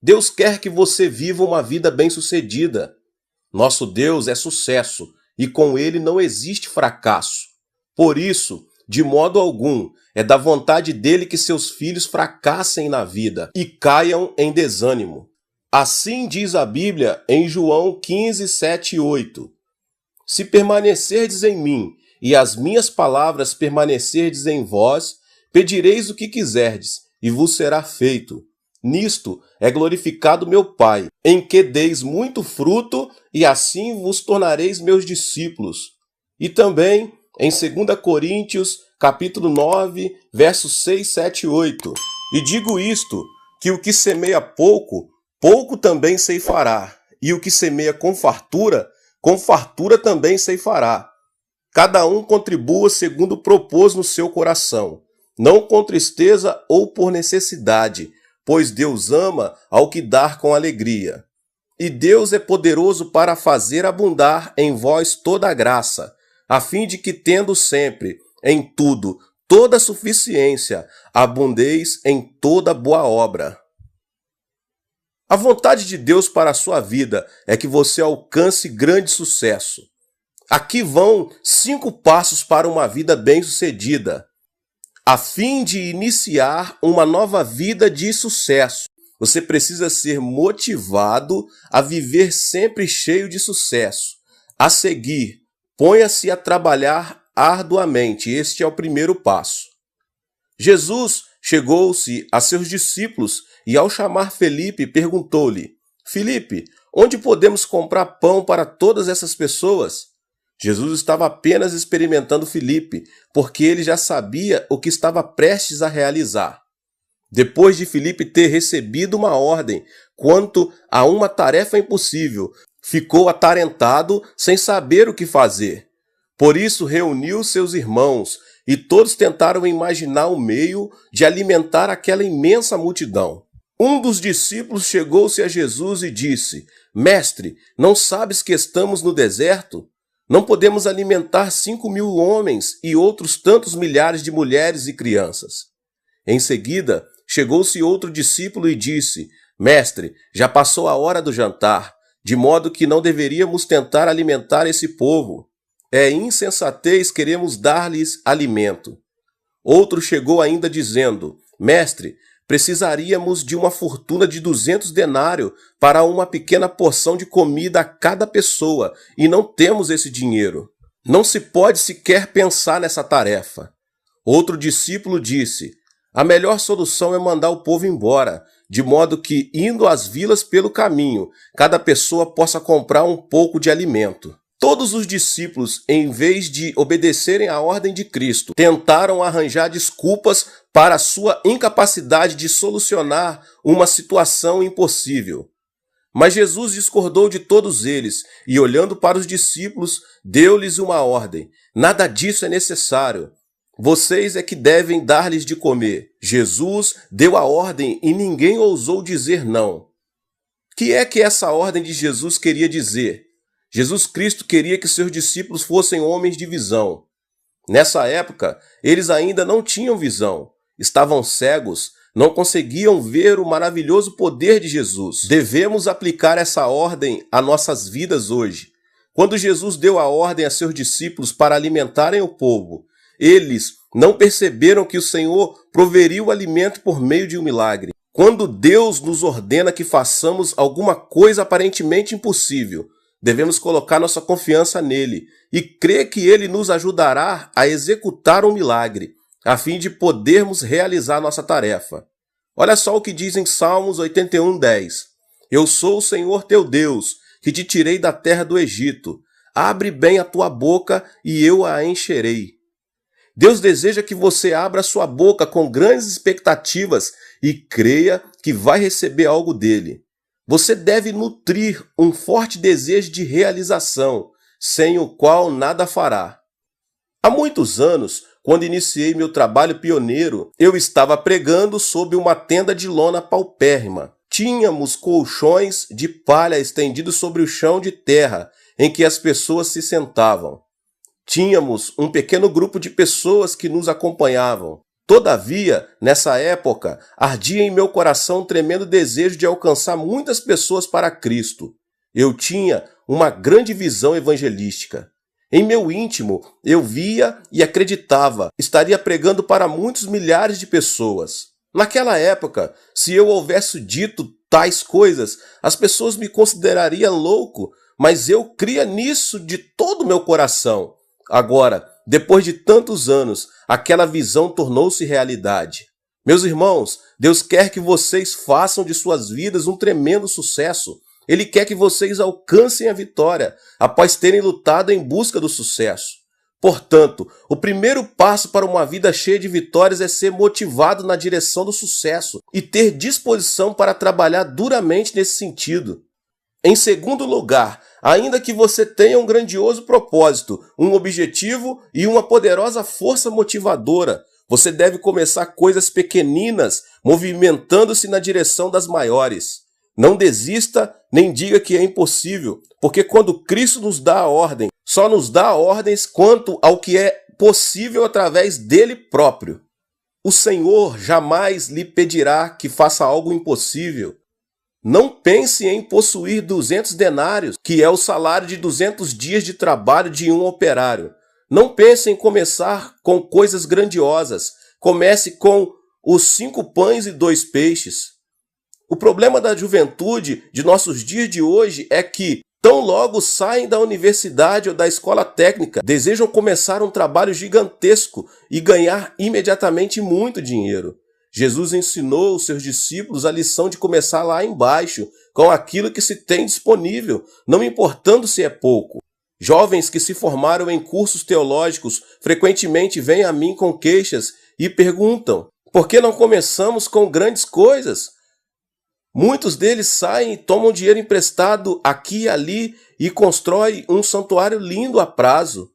Deus quer que você viva uma vida bem-sucedida. Nosso Deus é sucesso e com ele não existe fracasso. Por isso, de modo algum, é da vontade dele que seus filhos fracassem na vida e caiam em desânimo. Assim diz a Bíblia em João 15, 7 e 8. Se permanecerdes em mim e as minhas palavras permanecerdes em vós, pedireis o que quiserdes e vos será feito. Nisto é glorificado meu Pai, em que deis muito fruto e assim vos tornareis meus discípulos. E também em 2 Coríntios, capítulo 9, versos 6, 7 e 8. E digo isto, que o que semeia pouco, pouco também ceifará, e o que semeia com fartura também ceifará. Cada um contribua segundo propôs no seu coração, não com tristeza ou por necessidade, pois Deus ama ao que dá com alegria. E Deus é poderoso para fazer abundar em vós toda a graça, a fim de que, tendo sempre, em tudo, toda suficiência, abundeis em toda boa obra. A vontade de Deus para a sua vida é que você alcance grande sucesso. Aqui vão 5 passos para uma vida bem-sucedida. A fim de iniciar uma nova vida de sucesso, você precisa ser motivado a viver sempre cheio de sucesso. A seguir, ponha-se a trabalhar arduamente. Este é o primeiro passo. Jesus chegou-se a seus discípulos e, ao chamar Felipe, perguntou-lhe: Felipe, onde podemos comprar pão para todas essas pessoas? Jesus estava apenas experimentando Felipe, porque ele já sabia o que estava prestes a realizar. Depois de Felipe ter recebido uma ordem quanto a uma tarefa impossível, ficou atarentado sem saber o que fazer. Por isso reuniu seus irmãos e todos tentaram imaginar o meio de alimentar aquela imensa multidão. Um dos discípulos chegou-se a Jesus e disse: Mestre, não sabes que estamos no deserto? Não podemos alimentar 5.000 homens e outros tantos milhares de mulheres e crianças. Em seguida, chegou-se outro discípulo e disse: Mestre, já passou a hora do jantar, de modo que não deveríamos tentar alimentar esse povo. É insensatez queremos dar-lhes alimento. Outro chegou ainda dizendo: Mestre, precisaríamos de uma fortuna de 200 denários para uma pequena porção de comida a cada pessoa, e não temos esse dinheiro. Não se pode sequer pensar nessa tarefa. Outro discípulo disse: A melhor solução é mandar o povo embora, de modo que, indo às vilas pelo caminho, cada pessoa possa comprar um pouco de alimento. Todos os discípulos, em vez de obedecerem à ordem de Cristo, tentaram arranjar desculpas para sua incapacidade de solucionar uma situação impossível. Mas Jesus discordou de todos eles e, olhando para os discípulos, deu-lhes uma ordem: Nada disso é necessário. Vocês é que devem dar-lhes de comer. Jesus deu a ordem e ninguém ousou dizer não. Que é que essa ordem de Jesus queria dizer? Jesus Cristo queria que seus discípulos fossem homens de visão. Nessa época, eles ainda não tinham visão, estavam cegos, não conseguiam ver o maravilhoso poder de Jesus. Devemos aplicar essa ordem a nossas vidas hoje. Quando Jesus deu a ordem a seus discípulos para alimentarem o povo, eles não perceberam que o Senhor proveria o alimento por meio de um milagre. Quando Deus nos ordena que façamos alguma coisa aparentemente impossível, devemos colocar nossa confiança nele e crer que ele nos ajudará a executar um milagre, a fim de podermos realizar nossa tarefa. Olha só o que diz em Salmos 81:10. Eu sou o Senhor teu Deus, que te tirei da terra do Egito. Abre bem a tua boca e eu a encherei. Deus deseja que você abra sua boca com grandes expectativas e creia que vai receber algo dele. Você deve nutrir um forte desejo de realização, sem o qual nada fará. Há muitos anos, quando iniciei meu trabalho pioneiro, eu estava pregando sob uma tenda de lona paupérrima. Tínhamos colchões de palha estendidos sobre o chão de terra, em que as pessoas se sentavam. Tínhamos um pequeno grupo de pessoas que nos acompanhavam. Todavia, nessa época, ardia em meu coração um tremendo desejo de alcançar muitas pessoas para Cristo. Eu tinha uma grande visão evangelística. Em meu íntimo, eu via e acreditava, estaria pregando para muitos milhares de pessoas. Naquela época, se eu houvesse dito tais coisas, as pessoas me considerariam louco, mas eu cria nisso de todo o meu coração. Agora, depois de tantos anos, aquela visão tornou-se realidade. Meus irmãos, Deus quer que vocês façam de suas vidas um tremendo sucesso. Ele quer que vocês alcancem a vitória, após terem lutado em busca do sucesso. Portanto, o primeiro passo para uma vida cheia de vitórias é ser motivado na direção do sucesso e ter disposição para trabalhar duramente nesse sentido. Em segundo lugar, ainda que você tenha um grandioso propósito, um objetivo e uma poderosa força motivadora, você deve começar coisas pequeninas, movimentando-se na direção das maiores. Não desista nem diga que é impossível, porque quando Cristo nos dá a ordem, só nos dá ordens quanto ao que é possível através dele próprio. O Senhor jamais lhe pedirá que faça algo impossível. Não pense em possuir 200 denários, que é o salário de 200 dias de trabalho de um operário. Não pense em começar com coisas grandiosas. Comece com os 5 pães e 2 peixes. O problema da juventude de nossos dias de hoje é que, tão logo saem da universidade ou da escola técnica, desejam começar um trabalho gigantesco e ganhar imediatamente muito dinheiro. Jesus ensinou os seus discípulos a lição de começar lá embaixo, com aquilo que se tem disponível, não importando se é pouco. Jovens que se formaram em cursos teológicos frequentemente vêm a mim com queixas e perguntam: por que não começamos com grandes coisas? Muitos deles saem e tomam dinheiro emprestado aqui e ali e constroem um santuário lindo a prazo.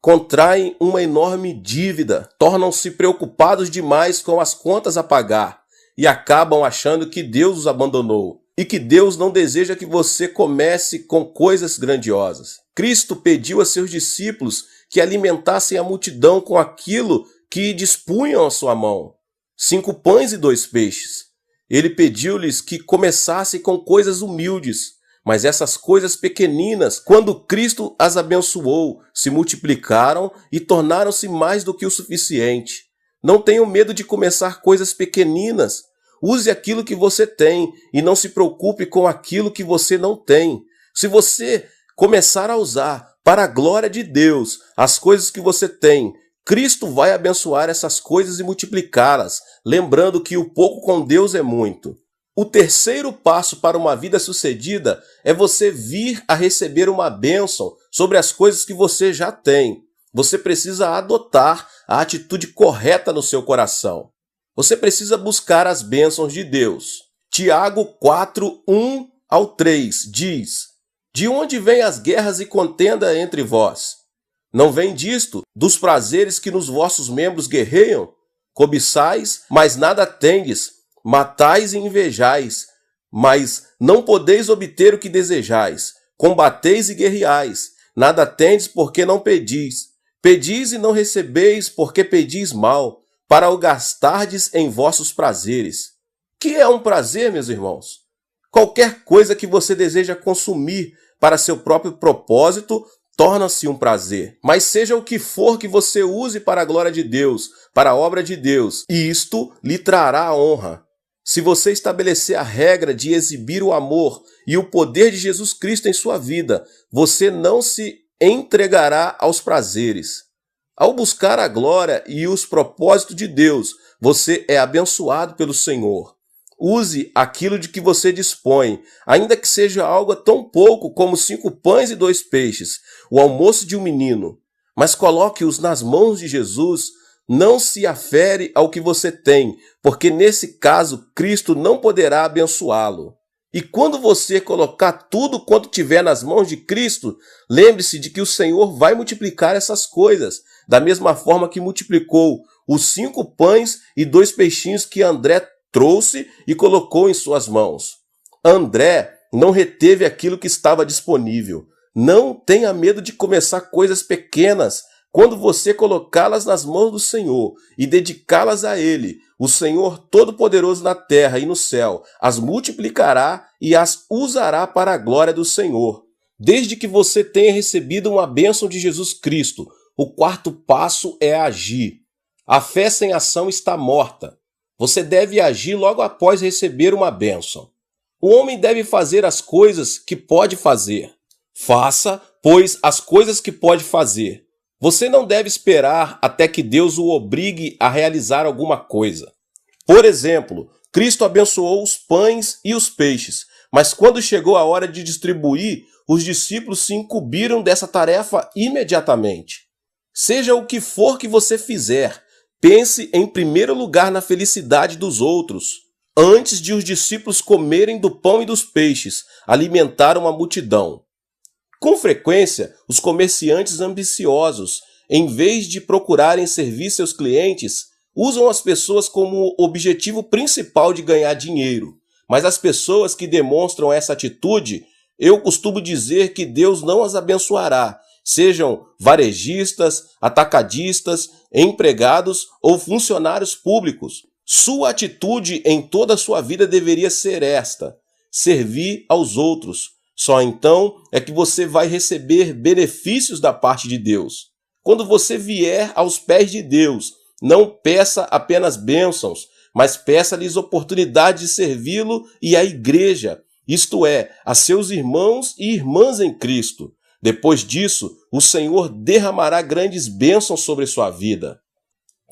Contraem uma enorme dívida, tornam-se preocupados demais com as contas a pagar e acabam achando que Deus os abandonou e que Deus não deseja que você comece com coisas grandiosas. Cristo pediu a seus discípulos que alimentassem a multidão com aquilo que dispunham à sua mão: 5 pães e 2 peixes. Ele pediu-lhes que começassem com coisas humildes, mas essas coisas pequeninas, quando Cristo as abençoou, se multiplicaram e tornaram-se mais do que o suficiente. Não tenham medo de começar coisas pequeninas. Use aquilo que você tem e não se preocupe com aquilo que você não tem. Se você começar a usar para a glória de Deus as coisas que você tem, Cristo vai abençoar essas coisas e multiplicá-las, lembrando que o pouco com Deus é muito. O terceiro passo para uma vida sucedida é você vir a receber uma bênção sobre as coisas que você já tem. Você precisa adotar a atitude correta no seu coração. Você precisa buscar as bênçãos de Deus. Tiago 4, 1 ao 3 diz: de onde vêm as guerras e contenda entre vós? Não vem disto, dos prazeres que nos vossos membros guerreiam? Cobiçais, mas nada tendes, matais e invejais, mas não podeis obter o que desejais. Combateis e guerreais, nada tendes porque não pedis. Pedis e não recebeis porque pedis mal, para o gastardes em vossos prazeres. Que é um prazer, meus irmãos? Qualquer coisa que você deseja consumir para seu próprio propósito torna-se um prazer. Mas seja o que for que você use para a glória de Deus, para a obra de Deus, e isto lhe trará honra. Se você estabelecer a regra de exibir o amor e o poder de Jesus Cristo em sua vida, você não se entregará aos prazeres. Ao buscar a glória e os propósitos de Deus, você é abençoado pelo Senhor. Use aquilo de que você dispõe, ainda que seja algo tão pouco como 5 pães e 2 peixes, o almoço de um menino. Mas coloque-os nas mãos de Jesus. Não se afere ao que você tem, porque nesse caso Cristo não poderá abençoá-lo. E quando você colocar tudo quanto tiver nas mãos de Cristo, lembre-se de que o Senhor vai multiplicar essas coisas, da mesma forma que multiplicou os 5 pães e 2 peixinhos que André trouxe e colocou em suas mãos. André não reteve aquilo que estava disponível. Não tenha medo de começar coisas pequenas. Quando você colocá-las nas mãos do Senhor e dedicá-las a Ele, o Senhor Todo-Poderoso na terra e no céu as multiplicará e as usará para a glória do Senhor. Desde que você tenha recebido uma bênção de Jesus Cristo, o quarto passo é agir. A fé sem ação está morta. Você deve agir logo após receber uma bênção. O homem deve fazer as coisas que pode fazer. Faça, pois, as coisas que pode fazer. Você não deve esperar até que Deus o obrigue a realizar alguma coisa. Por exemplo, Cristo abençoou os pães e os peixes, mas quando chegou a hora de distribuir, os discípulos se incumbiram dessa tarefa imediatamente. Seja o que for que você fizer, pense em primeiro lugar na felicidade dos outros. Antes de os discípulos comerem do pão e dos peixes, alimentaram uma multidão. Com frequência, os comerciantes ambiciosos, em vez de procurarem servir seus clientes, usam as pessoas como objetivo principal de ganhar dinheiro. Mas as pessoas que demonstram essa atitude, eu costumo dizer que Deus não as abençoará, sejam varejistas, atacadistas, empregados ou funcionários públicos. Sua atitude em toda a sua vida deveria ser esta: servir aos outros. Só então é que você vai receber benefícios da parte de Deus. Quando você vier aos pés de Deus, não peça apenas bênçãos, mas peça-lhes oportunidade de servi-lo e à igreja, isto é, a seus irmãos e irmãs em Cristo. Depois disso, o Senhor derramará grandes bênçãos sobre sua vida.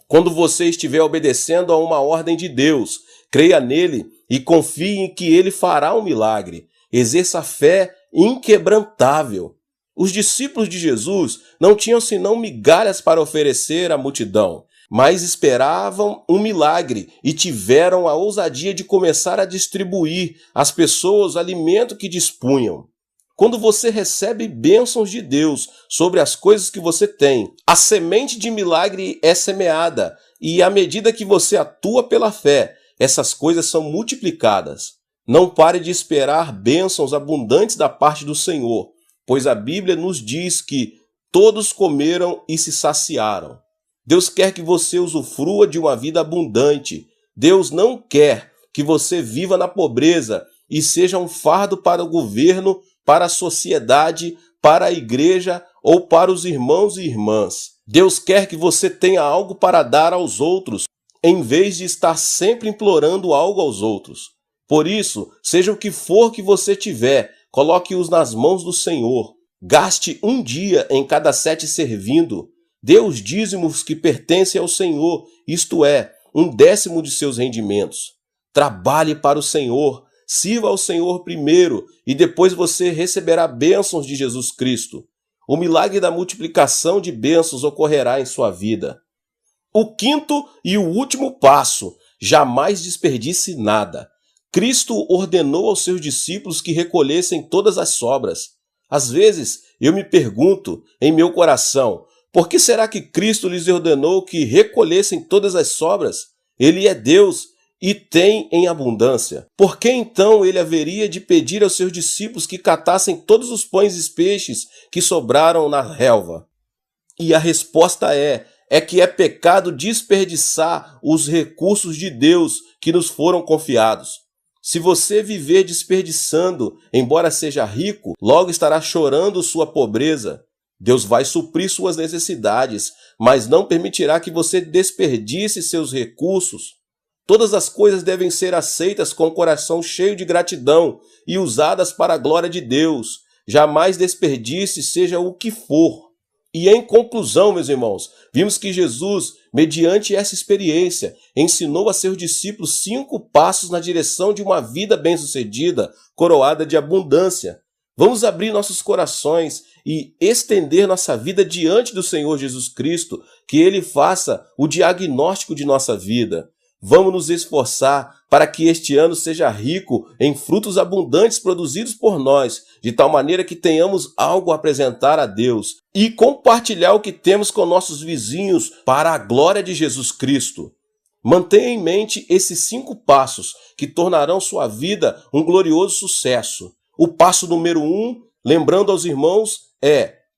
Quando você estiver obedecendo a uma ordem de Deus, creia nele e confie em que ele fará um milagre. Exerça fé inquebrantável. Os discípulos de Jesus não tinham senão migalhas para oferecer à multidão, mas esperavam um milagre e tiveram a ousadia de começar a distribuir às pessoas o alimento que dispunham. Quando você recebe bênçãos de Deus sobre as coisas que você tem, a semente de milagre é semeada e, à medida que você atua pela fé, essas coisas são multiplicadas. Não pare de esperar bênçãos abundantes da parte do Senhor, pois a Bíblia nos diz que todos comeram e se saciaram. Deus quer que você usufrua de uma vida abundante. Deus não quer que você viva na pobreza e seja um fardo para o governo, para a sociedade, para a igreja ou para os irmãos e irmãs. Deus quer que você tenha algo para dar aos outros, em vez de estar sempre implorando algo aos outros. Por isso, seja o que for que você tiver, coloque-os nas mãos do Senhor. Gaste um dia em cada 7 servindo. Dê os dízimos que pertencem ao Senhor, isto é, 1/10 de seus rendimentos. Trabalhe para o Senhor, sirva ao Senhor primeiro e depois você receberá bênçãos de Jesus Cristo. O milagre da multiplicação de bênçãos ocorrerá em sua vida. O quinto e o último passo: jamais desperdice nada. Cristo ordenou aos seus discípulos que recolhessem todas as sobras. Às vezes, eu me pergunto em meu coração, por que será que Cristo lhes ordenou que recolhessem todas as sobras? Ele é Deus e tem em abundância. Por que então ele haveria de pedir aos seus discípulos que catassem todos os pães e peixes que sobraram na relva? E a resposta é que é pecado desperdiçar os recursos de Deus que nos foram confiados. Se você viver desperdiçando, embora seja rico, logo estará chorando sua pobreza. Deus vai suprir suas necessidades, mas não permitirá que você desperdice seus recursos. Todas as coisas devem ser aceitas com o coração cheio de gratidão e usadas para a glória de Deus. Jamais desperdice, seja o que for. E em conclusão, meus irmãos, vimos que Jesus, mediante essa experiência, ensinou a seus discípulos 5 passos na direção de uma vida bem-sucedida, coroada de abundância. Vamos abrir nossos corações e estender nossa vida diante do Senhor Jesus Cristo, que Ele faça o diagnóstico de nossa vida. Vamos nos esforçar para que este ano seja rico em frutos abundantes produzidos por nós, de tal maneira que tenhamos algo a apresentar a Deus e compartilhar o que temos com nossos vizinhos para a glória de Jesus Cristo. Mantenha em mente esses 5 passos que tornarão sua vida um glorioso sucesso. O passo número 1, lembrando aos irmãos,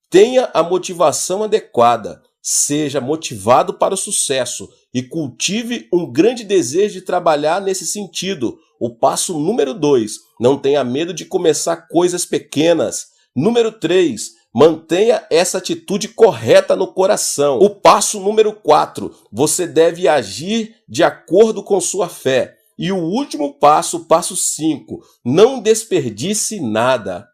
tenha a motivação adequada. Seja motivado para o sucesso e cultive um grande desejo de trabalhar nesse sentido. O passo número 2, não tenha medo de começar coisas pequenas. Número 3, mantenha essa atitude correta no coração. O passo número 4, você deve agir de acordo com sua fé. E o último passo, o passo 5, não desperdice nada.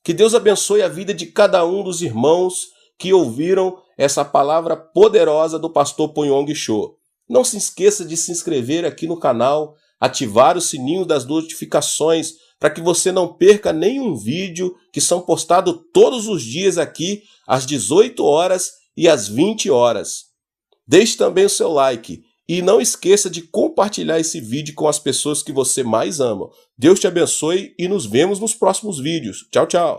Que Deus abençoe a vida de cada um dos irmãos que ouviram essa palavra poderosa do pastor Ponyong Cho. Não se esqueça de se inscrever aqui no canal, ativar o sininho das notificações para que você não perca nenhum vídeo que são postados todos os dias aqui às 18 horas e às 20 horas. Deixe também o seu like e não esqueça de compartilhar esse vídeo com as pessoas que você mais ama. Deus te abençoe e nos vemos nos próximos vídeos. Tchau, tchau!